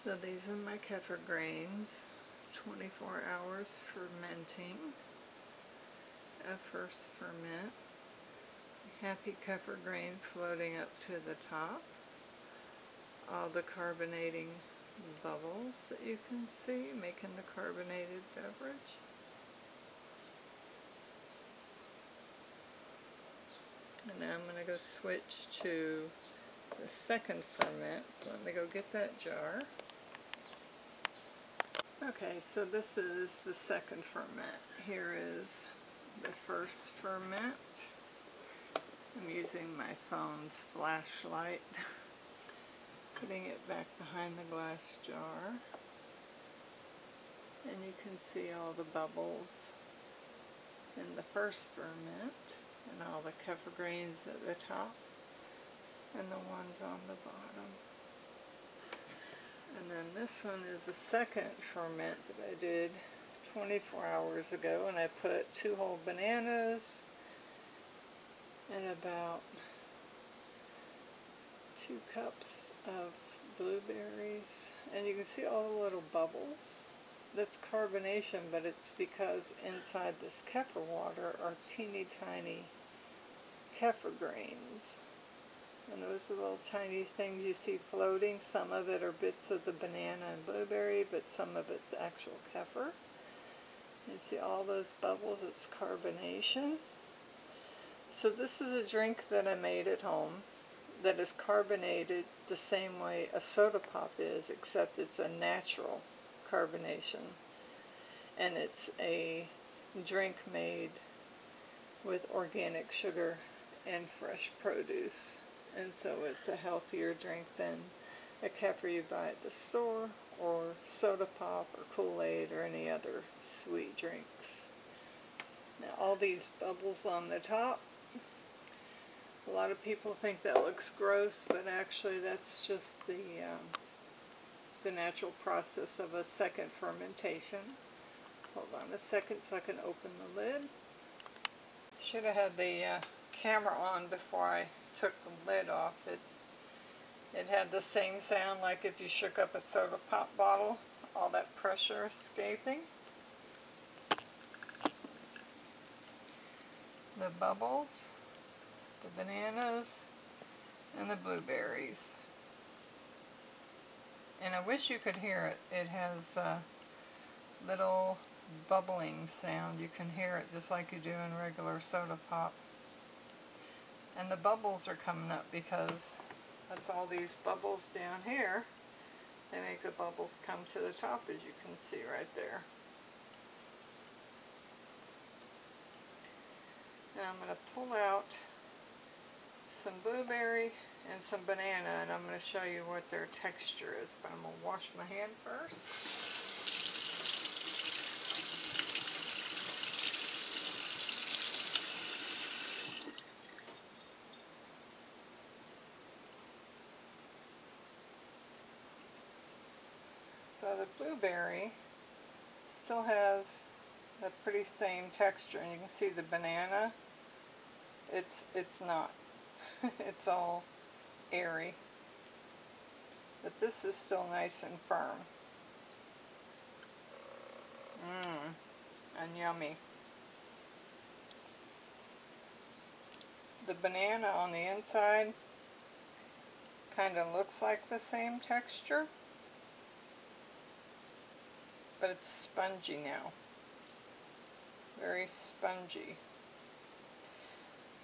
So these are my kefir grains, 24 hours fermenting, a first ferment, happy kefir grain floating up to the top, all the carbonating bubbles that you can see making the carbonated beverage. And now I'm going to go switch to the second ferment, so let me go get that jar. Okay, so this is the second ferment. Here is the first ferment. I'm using my phone's flashlight, putting it back behind the glass jar. And you can see all the bubbles in the first ferment, and all the kefir grains at the top, and the ones on the bottom. And then this one is a second ferment that I did 24 hours ago, and I put 2 whole bananas and about 2 cups of blueberries, and you can see all the little bubbles. That's carbonation, but it's because inside this kefir water are teeny tiny kefir grains. And those are little tiny things you see floating. Some of it are bits of the banana and blueberry, but some of it's actual kefir. You see all those bubbles, it's carbonation. So this is a drink that I made at home that is carbonated the same way a soda pop is, except it's a natural carbonation. And it's a drink made with organic sugar and fresh produce. And so it's a healthier drink than a kefir you buy at the store, or soda pop, or Kool-Aid, or any other sweet drinks. Now all these bubbles on the top, a lot of people think that looks gross, but actually that's just the natural process of a second fermentation. Hold on a second so I can open the lid. Should have had the camera on before I took the lid off. It had the same sound like if you shook up a soda pop bottle, all that pressure escaping. The bubbles, the bananas, and the blueberries. And I wish you could hear it. It has a little bubbling sound. You can hear it just like you do in regular soda pop. And the bubbles are coming up because that's all these bubbles down here. They make the bubbles come to the top, as you can see right there. Now I'm going to pull out some blueberry and some banana, and I'm going to show you what their texture is, but I'm going to wash my hand first. So the blueberry still has the pretty same texture, and you can see the banana, it's not. It's all airy. But this is still nice and firm. And yummy. The banana on the inside kind of looks like the same texture, but it's spongy now. Very spongy.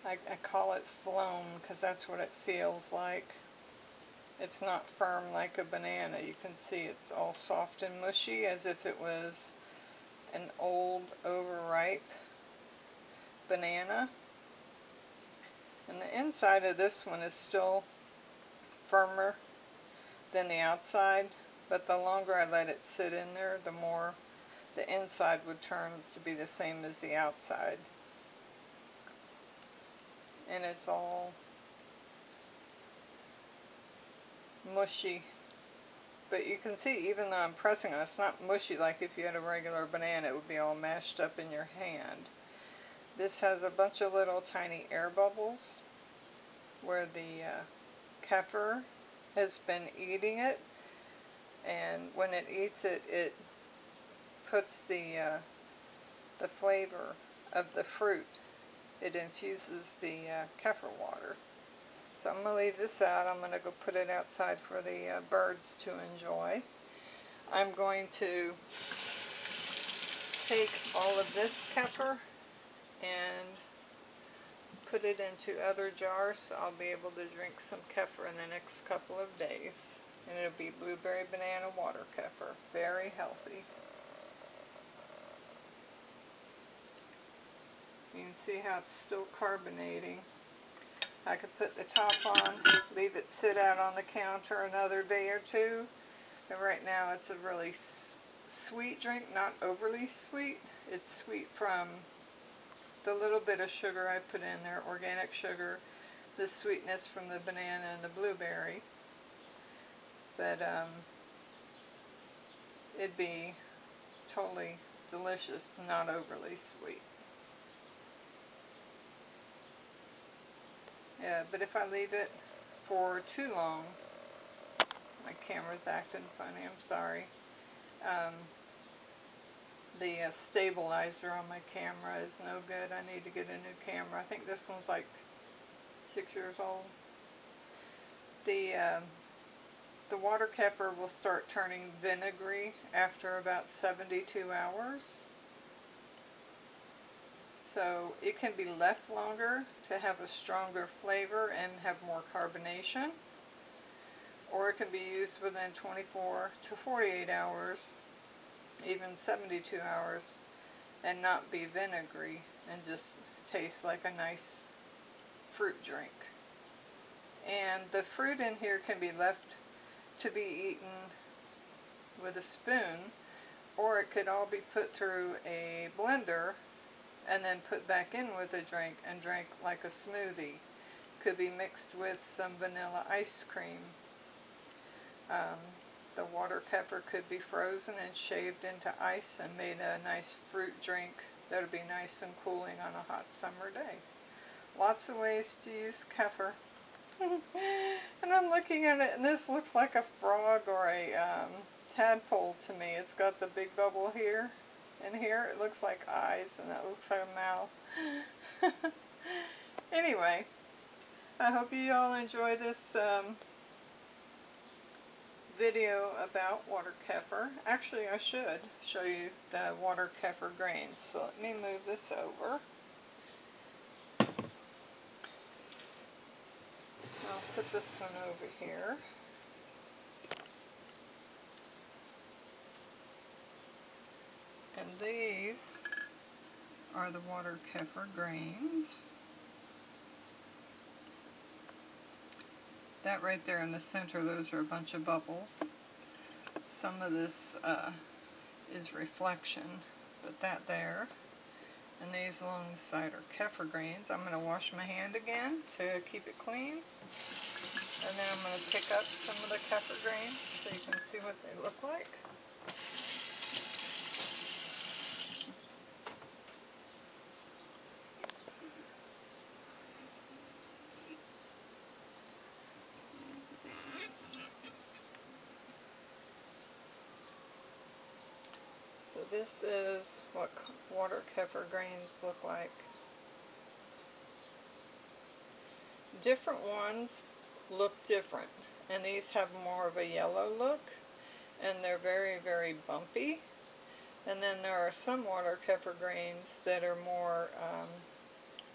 I call it phloem because that's what it feels like. It's not firm like a banana. You can see it's all soft and mushy as if it was an old, overripe banana. And the inside of this one is still firmer than the outside, but the longer I let it sit in there, the more the inside would turn to be the same as the outside. And it's all mushy. But you can see, even though I'm pressing on it, it's not mushy like if you had a regular banana. It would be all mashed up in your hand. This has a bunch of little tiny air bubbles where the kefir has been eating it. and when it eats it, it puts the flavor of the fruit. It infuses the kefir water. So I'm going to leave this out. I'm going to go put it outside for the birds to enjoy. I'm going to take all of this kefir and put it into other jars, so I'll be able to drink some kefir in the next couple of days. And it'll be blueberry banana water kefir. Very healthy. You can see how it's still carbonating. I could put the top on, leave it sit out on the counter another day or two. And right now it's a really sweet drink, not overly sweet. It's sweet from the little bit of sugar I put in there, organic sugar, the sweetness from the banana and the blueberry. But it'd be totally delicious, not overly sweet. Yeah, but if I leave it for too long, my camera's acting funny, I'm sorry. The stabilizer on my camera is no good. I need to get a new camera. I think this one's like 6 years old. The water kefir will start turning vinegary after about 72 hours. So it can be left longer to have a stronger flavor and have more carbonation. Or it can be used within 24 to 48 hours, even 72 hours, and not be vinegary and just taste like a nice fruit drink. And the fruit in here can be left to be eaten with a spoon, or it could all be put through a blender and then put back in with a drink and drink like a smoothie. Could be mixed with some vanilla ice cream. The water kefir could be frozen and shaved into ice and made a nice fruit drink that would be nice and cooling on a hot summer day. Lots of ways to use kefir. And I'm looking at it, and this looks like a frog or a tadpole to me. It's got the big bubble here, and here it looks like eyes, and that looks like a mouth. Anyway, I hope you all enjoy this video about water kefir. Actually, I should show you the water kefir grains. So let me move this over. I'll put this one over here. And these are the water kefir grains. That right there in the center, those are a bunch of bubbles. Some of this is reflection, but that there. And these along the side are kefir grains. I'm going to wash my hand again to keep it clean. And then I'm going to pick up some of the kefir grains so you can see what they look like. So this is what water kefir grains look like. Different ones look different, and these have more of a yellow look, and they're very, very bumpy. And then there are some water kefir grains that are more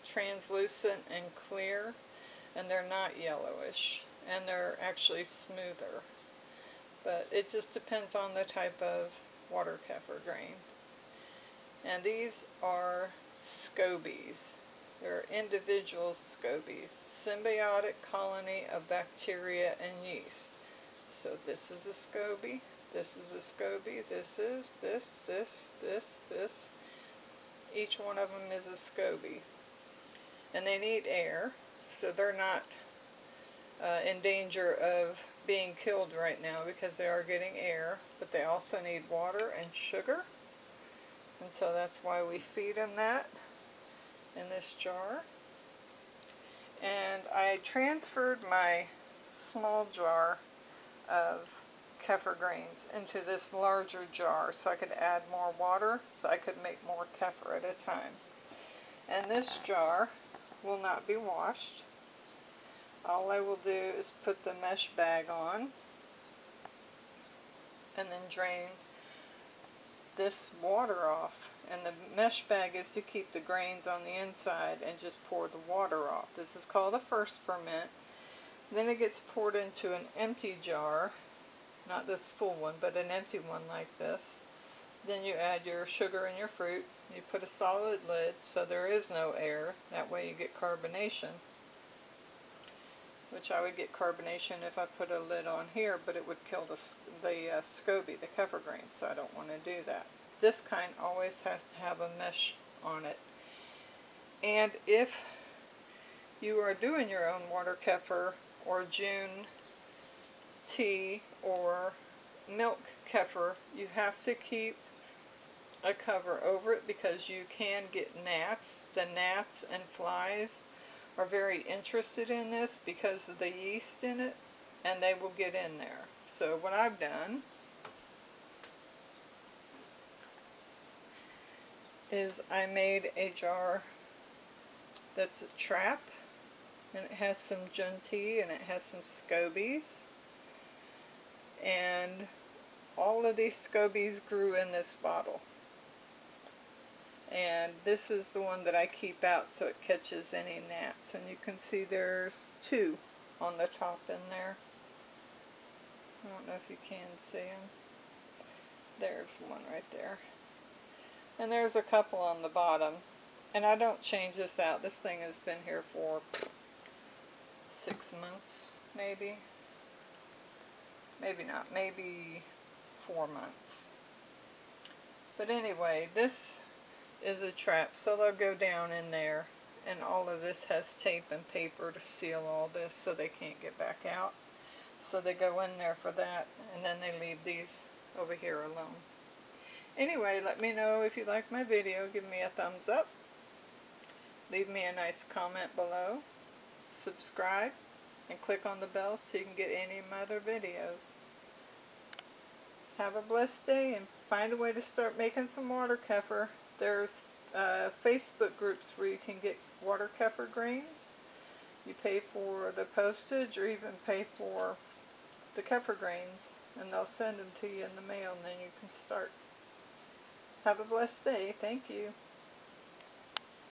translucent and clear, and they're not yellowish, and they're actually smoother. But it just depends on the type of water kefir grain. And these are scobies. They're individual scobies, symbiotic colony of bacteria and yeast. So this is a SCOBY, this is a SCOBY, this is, this. Each one of them is a SCOBY. And they need air, so they're not in danger of being killed right now because they are getting air, but they also need water and sugar. And so that's why we feed them that in this jar. And I transferred my small jar of kefir grains into this larger jar so I could add more water so I could make more kefir at a time. And this jar will not be washed. All I will do is put the mesh bag on and then drain this water off. And the mesh bag is to keep the grains on the inside and just pour the water off. This is called a first ferment. Then it gets poured into an empty jar, not this full one, but an empty one like this. Then you add your sugar and your fruit. You put a solid lid so there is no air. That way you get carbonation. Which I would get carbonation if I put a lid on here, but it would kill the SCOBY, the kefir grains, so I don't want to do that. This kind always has to have a mesh on it. And if you are doing your own water kefir or June tea or milk kefir, you have to keep a cover over it because you can get gnats. The gnats and flies are very interested in this because of the yeast in it, and they will get in there. So what I've done is I made a jar that's a trap, and it has some June tea and it has some SCOBYs, and all of these SCOBYs grew in this bottle. And this is the one that I keep out so it catches any gnats. And you can see there's 2 on the top in there. I don't know if you can see them. There's one right there. And there's a couple on the bottom. And I don't change this out. This thing has been here for 6 months, maybe. Maybe not. Maybe 4 months. But anyway, this is a trap, so they'll go down in there, and all of this has tape and paper to seal all this so they can't get back out. So they go in there for that, and then they leave these over here alone. Anyway, let me know if you like my video. Give me a thumbs up. Leave me a nice comment below. Subscribe, and click on the bell so you can get any of my other videos. Have a blessed day, and find a way to start making some water kefir. There's Facebook groups where you can get water kefir grains. You pay for the postage or even pay for the kefir grains, and they'll send them to you in the mail, and then you can start. Have a blessed day. Thank you.